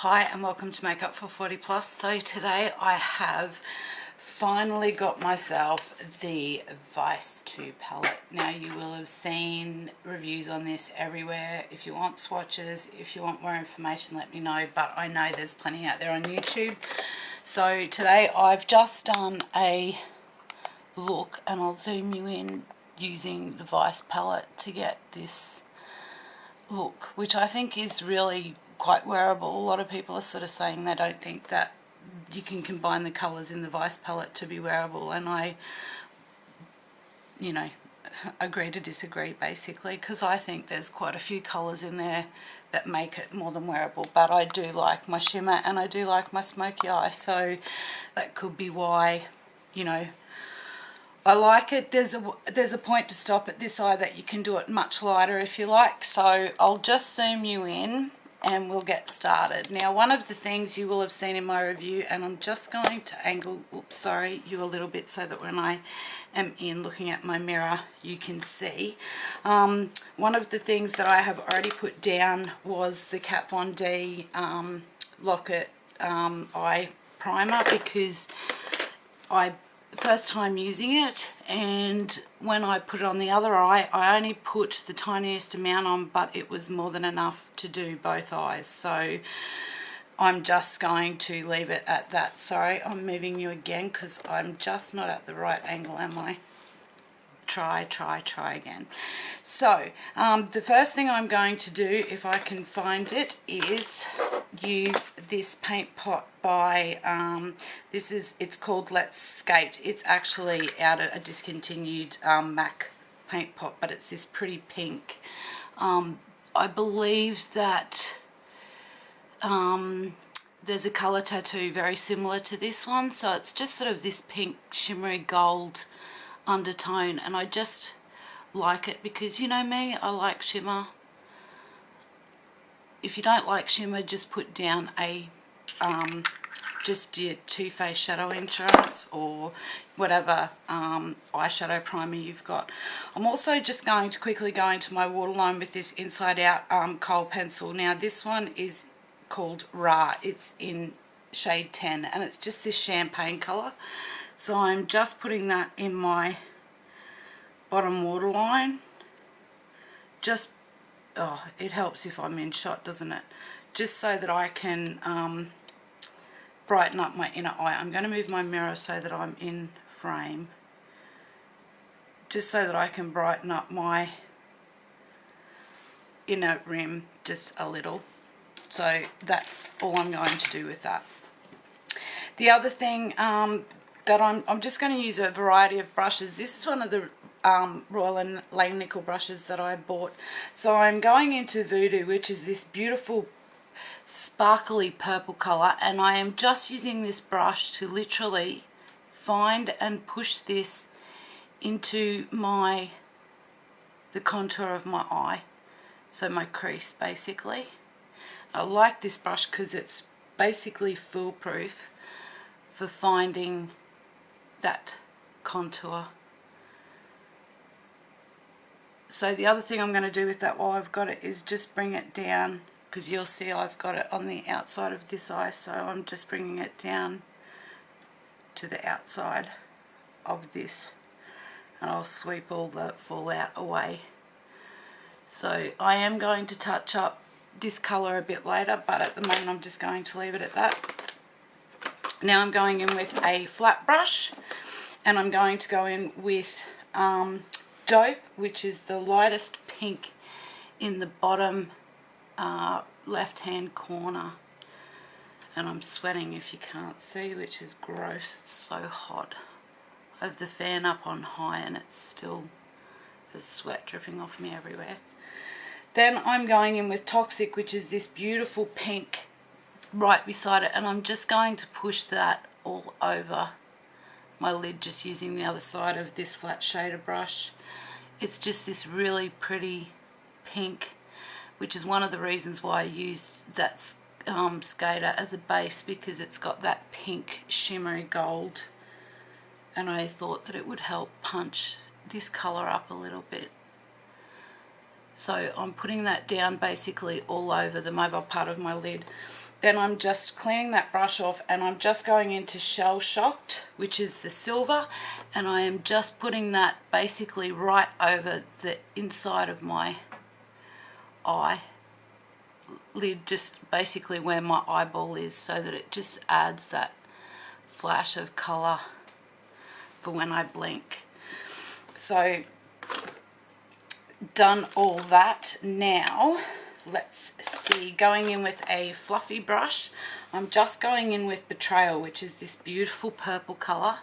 Hi and welcome to Makeup440plus. So today I have finally got myself the Vice 2 palette. Now you will have seen reviews on this everywhere. If you want swatches, if you want more information, let me know, but I know there's plenty out there on YouTube. So today I've just done a look, and I'll zoom you in using the Vice palette to get this look, which I think is really quite wearable. A lot of people are sort of saying they don't think that you can combine the colours in the Vice palette to be wearable, and I, agree to disagree basically, because I think there's quite a few colours in there that make it more than wearable. But I do like my shimmer and I do like my smoky eye, so that could be why, I like it. There's a point to stop at this eye that you can do it much lighter if you like. So I'll just zoom you in and we'll get started. Now, one of the things you will have seen in my review, and I'm just going to angle you a little bit so that when I am in looking at my mirror you can see. One of the things that I have already put down was the Kat Von D Lock-It eye primer, because first time using it, and when I put it on the other eye I only put the tiniest amount on, but it was more than enough to do both eyes, so I'm just going to leave it at that. Sorry, I'm moving you again because I'm just not at the right angle, am I? Try again. So the first thing I'm going to do, if I can find it, is use this paint pot by it's called Let's Skate. It's actually out of a discontinued MAC paint pot, but it's this pretty pink. I believe that there's a colour tattoo very similar to this one, so it's just sort of this pink shimmery gold undertone, and I just like it because, you know me, I like shimmer. If you don't like shimmer, just put down a just your Too Faced Shadow Insurance or whatever eyeshadow primer you've got. I'm also just going to quickly go into my waterline with this Inside Out kohl pencil. Now this one is called Ra. It's in shade 10 and it's just this champagne colour. So I'm just putting that in my bottom waterline. Just, it helps if I'm in shot, doesn't it? Just so that I can brighten up my inner eye. I'm going to move my mirror so that I'm in frame, just so that I can brighten up my inner rim just a little. So that's all I'm going to do with that. The other thing that I'm just going to use a variety of brushes. This is one of the Royal & Langnickel brushes that I bought. So I'm going into Voodoo, which is this beautiful sparkly purple colour, and I am just using this brush to literally find and push this into the contour of my eye, so my crease basically. I like this brush because it's basically foolproof for finding that contour. So the other thing I'm going to do with that while I've got it is just bring it down, because you'll see I've got it on the outside of this eye, so I'm just bringing it down to the outside of this, and I'll sweep all the fallout away. So I am going to touch up this colour a bit later, but at the moment I'm just going to leave it at that. Now I'm going in with a flat brush, and I'm going to go in with Dope, which is the lightest pink in the bottom left hand corner, and I'm sweating if you can't see, which is gross. It's so hot. I have the fan up on high and it's still, there's sweat dripping off me everywhere. Then I'm going in with Toxic, which is this beautiful pink right beside it, and I'm just going to push that all over my lid, just using the other side of this flat shader brush. It's just this really pretty pink, which is one of the reasons why I used that Skater as a base, because it's got that pink shimmery gold, and I thought that it would help punch this colour up a little bit. So I'm putting that down basically all over the mobile part of my lid. then I'm just cleaning that brush off, and I'm just going into Shell Shocked, which is the silver, and I am just putting that basically right over the inside of my eye lid, just basically where my eyeball is, so that it just adds that flash of colour for when I blink. So done all that. Now let's see, going in with a fluffy brush, I'm just going in with Betrayal, which is this beautiful purple colour,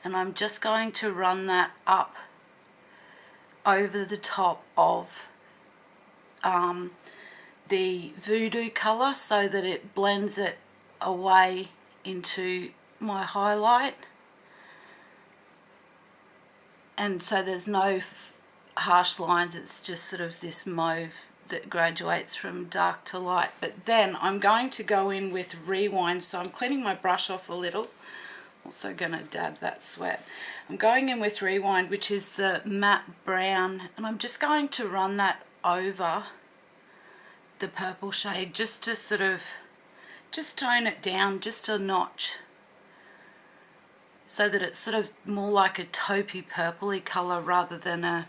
and I'm just going to run that up over the top of the Voodoo colour, so that it blends it away into my highlight, and so there's no harsh lines, it's just sort of this mauve that graduates from dark to light. But then I'm going to go in with Rewind, so I'm cleaning my brush off a little, also going to dab that sweat. I'm going in with Rewind, which is the matte brown, and I'm just going to run that over the purple shade, just to sort of just tone it down just a notch, so that it's sort of more like a taupey purpley colour rather than a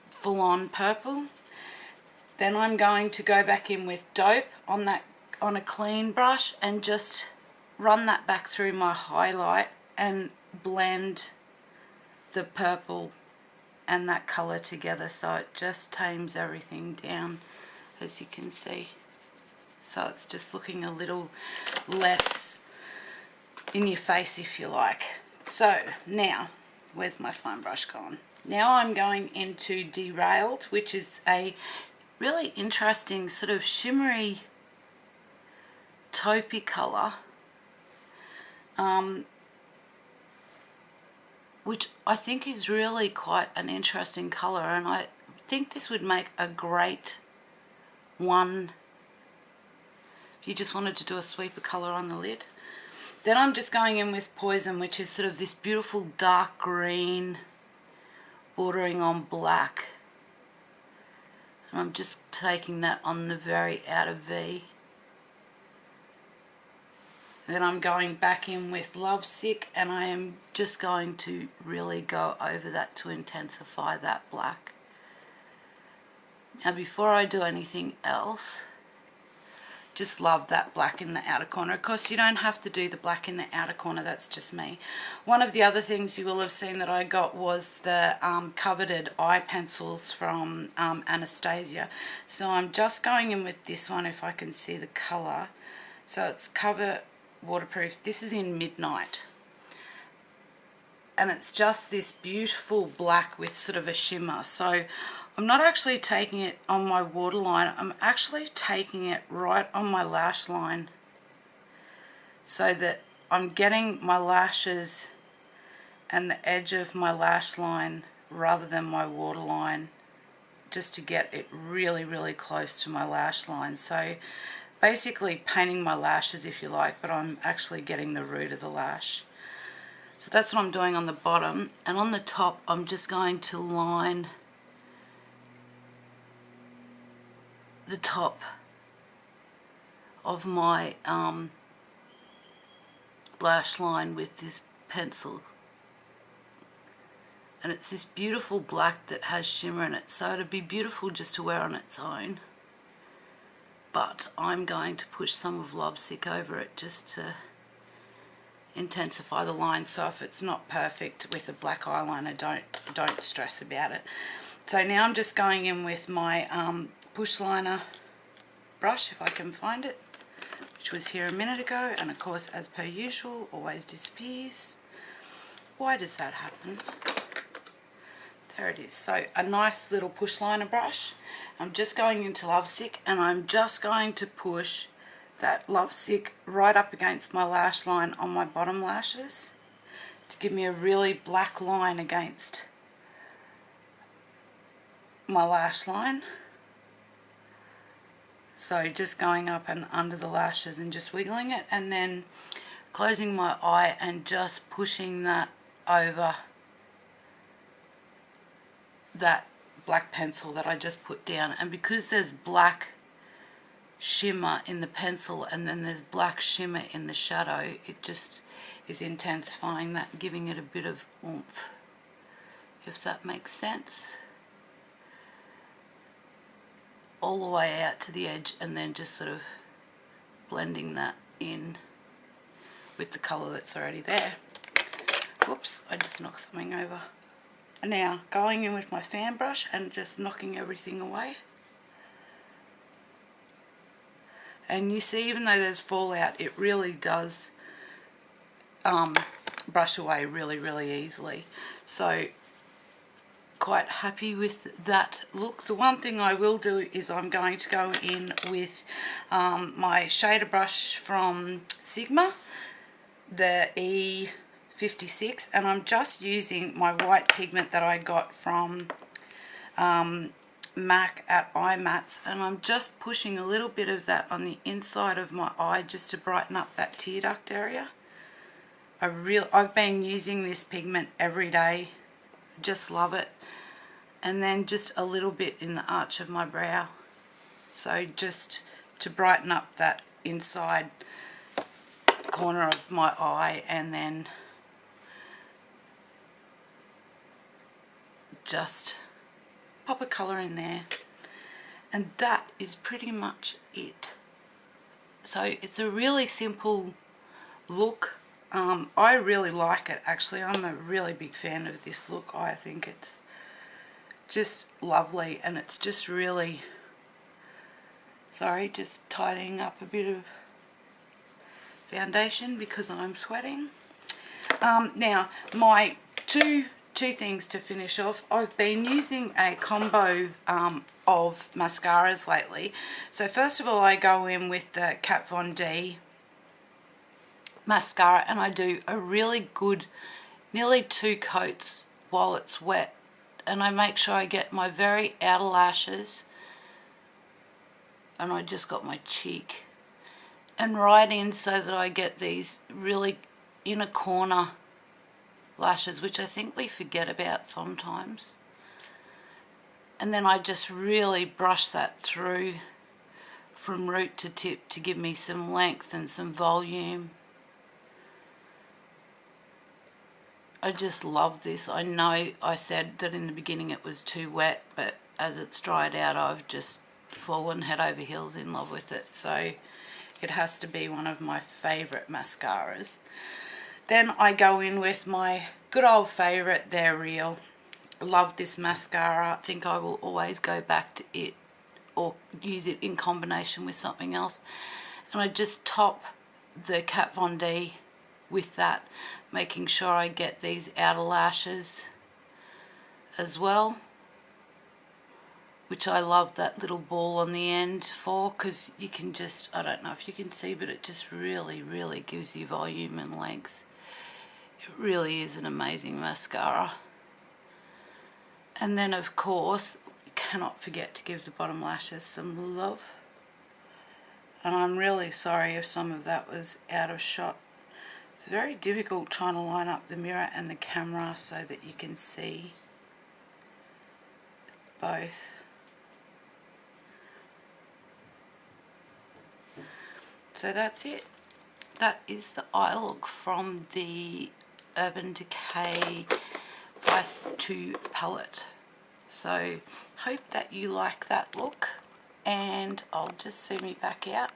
full-on purple. Then I'm going to go back in with Dope on a clean brush and just run that back through my highlight and blend the purple and that colour together, so it just tames everything down, as you can see. So it's just looking a little less in your face, if you like. So now, where's my fine brush gone? Now I'm going into Derailed, which is a really interesting sort of shimmery taupey colour, which I think is really quite an interesting colour, and I think this would make a great one if you just wanted to do a sweeper colour on the lid. Then I'm just going in with Poison, which is sort of this beautiful dark green bordering on black, and I'm just taking that on the very outer V. Then I'm going back in with Lovesick, and I am just going to really go over that to intensify that black. Now before I do anything else, just love that black in the outer corner. Of course, you don't have to do the black in the outer corner, that's just me. One of the other things you will have seen that I got was the coveted eye pencils from Anastasia. So I'm just going in with this one, if I can see the colour. So it's Cover Waterproof. This is in Midnight. And it's just this beautiful black with sort of a shimmer. So I'm not actually taking it on my waterline, I'm actually taking it right on my lash line, so that I'm getting my lashes and the edge of my lash line rather than my waterline, just to get it really, really close to my lash line. So basically painting my lashes, if you like, but I'm actually getting the root of the lash. So that's what I'm doing on the bottom, and on the top I'm just going to line the top of my lash line with this pencil, and it's this beautiful black that has shimmer in it, so it'd be beautiful just to wear on its own, but I'm going to push some of Lovesick over it just to intensify the line. So if it's not perfect with a black eyeliner, don't stress about it. So now I'm just going in with my push liner brush, if I can find it, which was here a minute ago, and of course, as per usual, always disappears. Why does that happen? There it is. So a nice little push liner brush. I'm just going into Lovesick, and I'm just going to push that Lovesick right up against my lash line on my bottom lashes to give me a really black line against my lash line. So just going up and under the lashes and just wiggling it, and then closing my eye and just pushing that over that black pencil that I just put down. And because there's black shimmer in the pencil and then there's black shimmer in the shadow. It just is intensifying that, giving it a bit of oomph, if that makes sense. All the way out to the edge and then just sort of blending that in with the colour that's already there. Whoops, I just knocked something over. Now going in with my fan brush and just knocking everything away. And you see, even though there's fallout, it really does brush away really easily. So quite happy with that look. The one thing I will do is I'm going to go in with my shader brush from Sigma, the E56, and I'm just using my white pigment that I got from MAC at iMats, and I'm just pushing a little bit of that on the inside of my eye just to brighten up that tear duct area. I've been using this pigment every day, just love it. And then just a little bit in the arch of my brow, so just to brighten up that inside corner of my eye, and then just pop a colour in there, and that is pretty much it. So it's a really simple look. I really like it actually. I'm a really big fan of this look. I think it's just lovely, and it's just really, sorry, just tidying up a bit of foundation because I'm sweating. Now my two things to finish off. I've been using a combo of mascaras lately. So first of all, I go in with the Kat Von D mascara, and I do a really good nearly 2 coats while it's wet, and I make sure I get my very outer lashes, and I just got my cheek, and right in so that I get these really inner corner lashes, which I think we forget about sometimes. And then I just really brush that through from root to tip to give me some length and some volume. I just love this. I know I said that in the beginning it was too wet, but as it's dried out I've just fallen head over heels in love with it. So it has to be one of my favourite mascaras. Then I go in with my good old favourite, They're Real. I love this mascara. I think I will always go back to it or use it in combination with something else. And I just top the Kat Von D with that, making sure I get these outer lashes as well, which I love that little ball on the end for, because you can just, I don't know if you can see, but it just really gives you volume and length. It really is an amazing mascara. And then of course you cannot forget to give the bottom lashes some love, and I'm really sorry if some of that was out of shot. It's very difficult trying to line up the mirror and the camera so that you can see both. So that's it. That is the eye look from the Urban Decay Vice 2 palette. So hope that you like that look, and I'll just zoom you back out.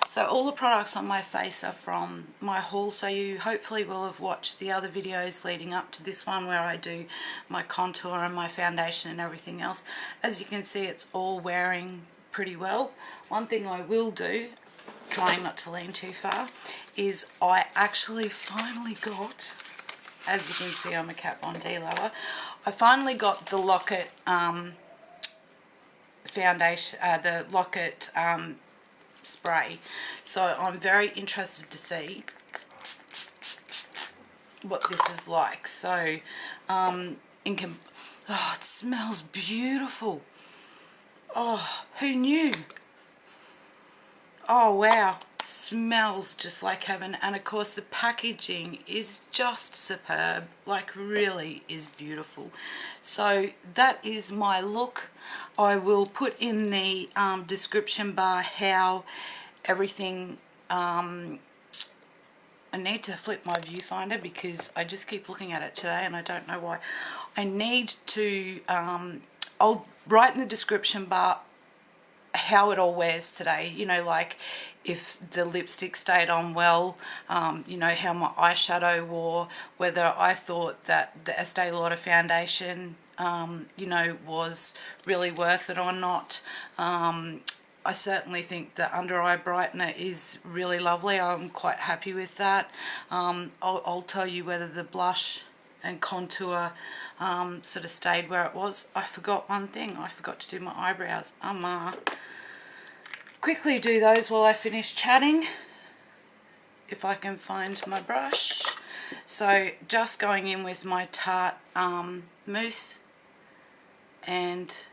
So all the products on my face are from my haul, so you hopefully will have watched the other videos leading up to this one where I do my contour and my foundation and everything else. As you can see, it's all wearing pretty well. One thing I will do, trying not to lean too far, is I actually finally got, as you can see I'm a Kat Von D lover, I finally got the Locket foundation, the Locket spray. So I'm very interested to see what this is like. So oh, it smells beautiful. Oh, who knew? Oh wow, smells just like heaven, and of course the packaging is just superb, like really is beautiful. So that is my look. I will put in the description bar how everything, I need to flip my viewfinder because I just keep looking at it today and I don't know why. I need to, I'll write in the description bar how it all wears today, you know, like if the lipstick stayed on well, you know, how my eyeshadow wore, whether I thought that the Estee Lauder foundation, you know, was really worth it or not. I certainly think the under eye brightener is really lovely. I'm quite happy with that. I'll tell you whether the blush and contour sort of stayed where it was. I forgot one thing. I forgot to do my eyebrows. Quickly do those while I finish chatting, if I can find my brush. So just going in with my Tarte mousse and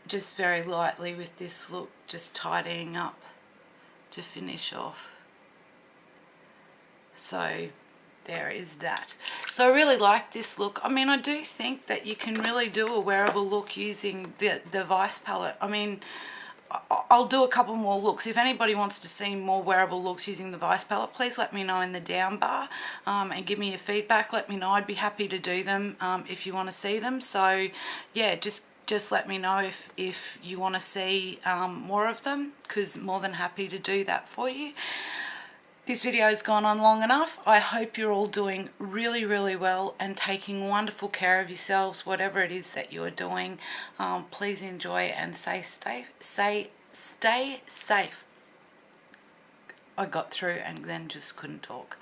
just very lightly with this look, just tidying up to finish off. So there is that. So I really like this look. I mean, I do think that you can really do a wearable look using the Vice palette. I mean, I'll do a couple more looks. If anybody wants to see more wearable looks using the Vice palette, please let me know in the down bar and give me your feedback. Let me know. I'd be happy to do them if you want to see them. So yeah, just let me know if you want to see more of them, because more than happy to do that for you. This video has gone on long enough. I hope you're all doing really, really well and taking wonderful care of yourselves, whatever it is that you're doing. Please enjoy and stay safe. I got through and then just couldn't talk.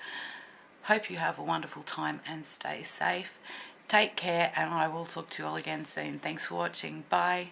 Hope you have a wonderful time and stay safe. Take care, and I will talk to you all again soon. Thanks for watching. Bye.